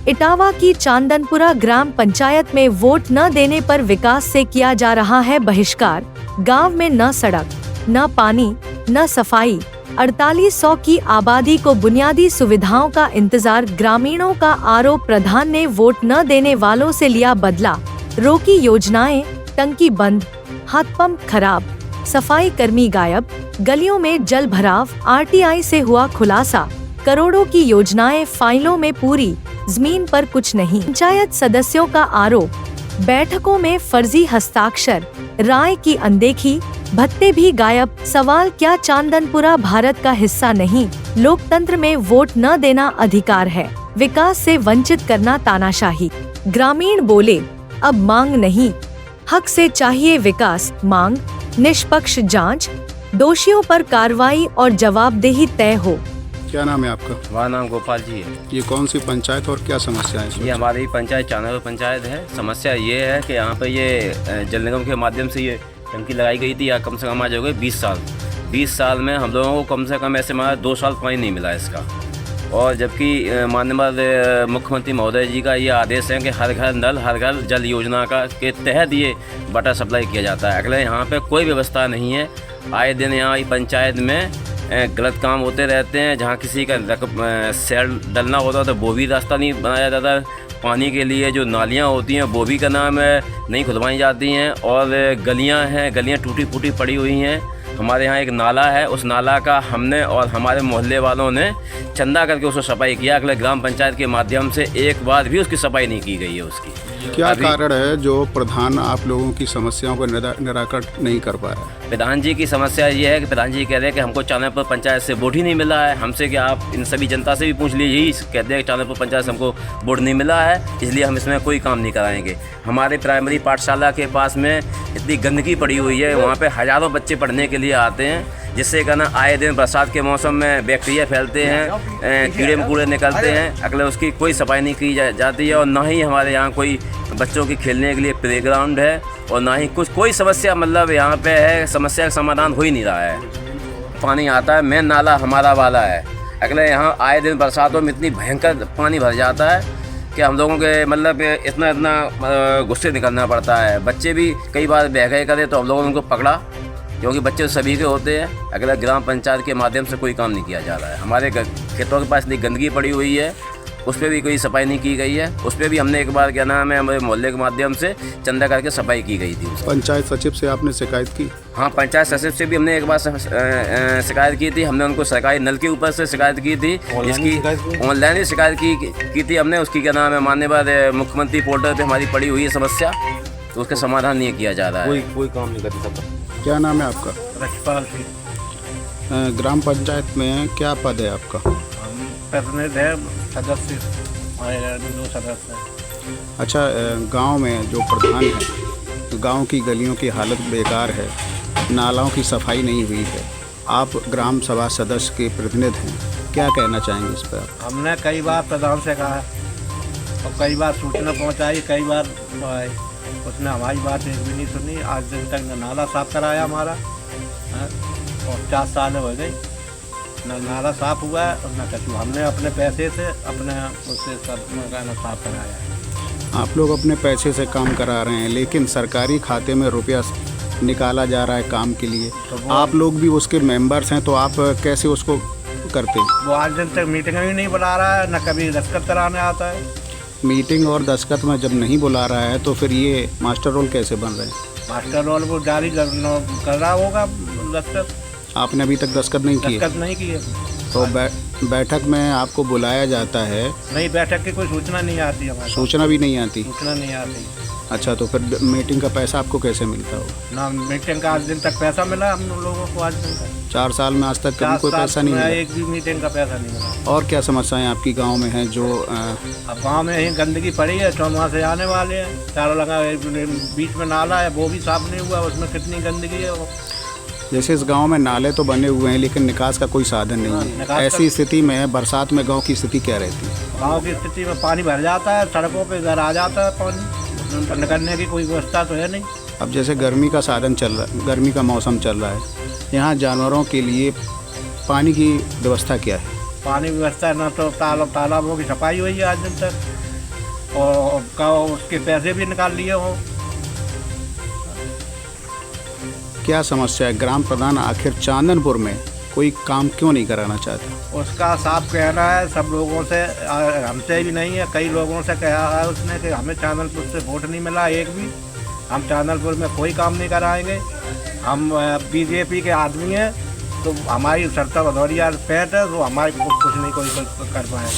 इटावा की चांदनपुरा ग्राम पंचायत में वोट न देने पर विकास से किया जा रहा है बहिष्कार। गांव में न सड़क, न पानी, न सफाई, 4800 की आबादी को बुनियादी सुविधाओं का इंतजार। ग्रामीणों का आरोप, प्रधान ने वोट न देने वालों से लिया बदला, रोकी योजनाएं, टंकी बंद, हाथपंप खराब, सफाई कर्मी गायब, गलियों में जल भराव। आरटीआई से हुआ खुलासा, करोड़ों की योजनाएं फाइलों में पूरी, जमीन पर कुछ नहीं। पंचायत सदस्यों का आरोप, बैठकों में फर्जी हस्ताक्षर, राय की अनदेखी, भत्ते भी गायब। सवाल, क्या चांदनपुरा भारत का हिस्सा नहीं? लोकतंत्र में वोट न देना अधिकार है, विकास से वंचित करना तानाशाही। ग्रामीण बोले, अब मांग नहीं, हक से चाहिए विकास। मांग, निष्पक्ष जांच, दोषियों पर कार्रवाई और जवाबदेही तय हो। क्या नाम है आपका? हमारा नाम गोपाल जी है। ये कौन सी पंचायत और क्या समस्या है इसमें? ये हमारी पंचायत चांदनपुर पंचायत है। समस्या ये है कि यहाँ पर ये जल निगम के माध्यम से ये टंकी लगाई गई थी, या कम से कम आज हो गए 20 साल। 20 साल में हम लोगों को कम से कम ऐसे हमारा 2 साल पानी नहीं मिला इसका। और जबकि माननीय मुख्यमंत्री महोदय जी का ये आदेश है कि हर घर नल, हर घर जल योजना का के तहत ये वाटर सप्लाई किया जाता है। अगले यहाँ पे कोई व्यवस्था नहीं है। आए दिन यहाँ पंचायत में गलत काम होते रहते हैं। जहाँ किसी का सेल डलना होता है तो वो भी रास्ता नहीं बनाया जाता। पानी के लिए जो नालियाँ होती हैं वो भी का नाम है नहीं खुदवाई जाती हैं। और गलियाँ हैं, गलियाँ टूटी फूटी पड़ी हुई हैं। हमारे यहाँ एक नाला है, उस नाला का हमने और हमारे मोहल्ले वालों ने चंदा करके उसको सफाई किया। अगले ग्राम पंचायत के माध्यम से एक बार भी उसकी सफाई नहीं की गई है। उसकी क्या कारण है जो प्रधान आप लोगों की समस्याओं को निराकरण नहीं कर पा रहे? प्रधान जी की समस्या ये है कि प्रधान जी कह रहे हैं कि हमको चांदनपुर पंचायत से वोट ही नहीं मिला है। हमसे क्या, आप इन सभी जनता से भी पूछ लीजिए, यही कहते हैं कि चांदनपुर पंचायत से हमको वोट नहीं मिला है, इसलिए हम इसमें कोई काम नहीं कराएंगे। हमारे प्राइमरी पाठशाला के पास में इतनी गंदगी पड़ी हुई है, वहाँ पर हज़ारों बच्चे पढ़ने के लिए आते हैं, जिससे कहना आए दिन बरसात के मौसम में बैक्टीरिया फैलते हैं, कीड़े मकोड़े निकलते हैं। अगले उसकी कोई सफाई नहीं की जाती है। और ना ही हमारे यहाँ कोई बच्चों के खेलने के लिए प्लेग्राउंड है, और ना ही कुछ कोई समस्या मतलब यहाँ पे है। समस्या का समाधान हो ही नहीं रहा है। पानी आता है, मेन नाला हमारा वाला है। अगले यहाँ आए दिन बरसातों में इतनी भयंकर पानी भर जाता है कि हम लोगों के मतलब इतना गुस्से निकलना पड़ता है। बच्चे भी कई बार बह गए करे तो हम लोगों ने उनको पकड़ा, क्योंकि बच्चे सभी के होते हैं। अगला ग्राम पंचायत के माध्यम से कोई काम नहीं किया जा रहा है। हमारे खेतों के पास इतनी गंदगी पड़ी हुई है, उस पर भी कोई सफाई नहीं की गई है। उस पर भी हमने एक बार क्या नाम है हमारे मोहल्ले के माध्यम से चंदा करके सफाई की गई थी। पंचायत सचिव से आपने शिकायत की? हाँ, पंचायत सचिव से भी हमने एक बार शिकायत की थी। हमने उनको सरकारी नल के ऊपर से शिकायत की थी, जिसकी ऑनलाइन ही शिकायत की थी हमने। उसकी क्या नाम है माननीय मुख्यमंत्री पोर्टल पर हमारी पड़ी हुई है समस्या, तो उसका समाधान नहीं किया जा रहा है। कोई काम नहीं करती सब। क्या नाम है आपका? रक्षपाल सिंह। ग्राम पंचायत में क्या पद है आपका? प्रतिनिधि है, सदस्य हमारे 2 सदस्य हैं। अच्छा, गांव में जो प्रधान है, तो गांव की गलियों की हालत बेकार है, नालों की सफाई नहीं हुई है। आप ग्राम सभा सदस्य के प्रतिनिधि हैं, क्या कहना चाहेंगे इस पर? हमने कई बार प्रधान से कहा और कई बार सूचना पहुंचाई, कई बार उसने हमारी बात एक भी नहीं सुनी। आज दिन तक न नाला साफ कराया हमारा, और 4 साल हो गए न नाला साफ हुआ है और न कछु। हमने अपने पैसे से अपने उससे सब कहना साफ कराया है। आप लोग अपने पैसे से काम करा रहे हैं, लेकिन सरकारी खाते में रुपया निकाला जा रहा है काम के लिए। तो आप लोग भी उसके मेंबर्स हैं, तो आप कैसे उसको करते हैं? वो आज दिन तक मीटिंग भी नहीं बुला रहा है, न कभी दस्तखत कराने आता है। मीटिंग और दस्तखत में जब नहीं बुला रहा है तो फिर ये मास्टर रोल कैसे बन रहे हैं? मास्टर रोल वो जारी कर रहा होगा दस्तखत। आपने अभी तक दस्तखत नहीं किए? दस्तखत नहीं किए। तो बैठक में आपको बुलाया जाता है? नहीं, बैठक की कोई सूचना नहीं आती हमारे। सूचना भी नहीं आती? सूचना नहीं आती। अच्छा, तो फिर मीटिंग का पैसा आपको कैसे मिलता हो? ना मीटिंग का आज दिन तक पैसा मिला हम लोगों को। आज दिन तक 4 साल में आज तक कभी कोई पैसा नहीं मिला? एक भी मीटिंग का पैसा नहीं मिला। और क्या समस्याएं आपकी गांव में हैं जो अब गांव में ही गंदगी पड़ी है, चौमाह से आने वाले हैं, चारों लगा बीच में नाला है वो भी साफ नहीं हुआ, उसमें कितनी गंदगी है वो। जैसे इस गांव में नाले तो बने हुए हैं, लेकिन निकास का कोई साधन नहीं है। ऐसी स्थिति में बरसात में गांव की स्थिति क्या रहती है? गांव की स्थिति में पानी भर जाता है, सड़कों पे घर आ जाता है पानी, निकलने की कोई व्यवस्था तो है नहीं। अब जैसे गर्मी का साधन चल रहा है, गर्मी का मौसम चल रहा है, यहाँ जानवरों के लिए पानी की व्यवस्था क्या है? पानी व्यवस्था न तो तालाबों की सफाई हुई है आज दिन तक, और उसके पैसे भी निकाल लिए हों। क्या समस्या है? ग्राम प्रधान आखिर चांदनपुर में कोई काम क्यों नहीं कराना चाहता? उसका साफ कहना है सब लोगों से, हमसे भी नहीं है, कई लोगों से कहा है उसने कि हमें चांदनपुर से वोट नहीं मिला एक भी, हम चांदनपुर में कोई काम नहीं कराएंगे, हम बीजेपी के आदमी हैं, तो हमारी सरता भदौरिया पेट है, तो हमारे कुछ नहीं कोई कर पाए।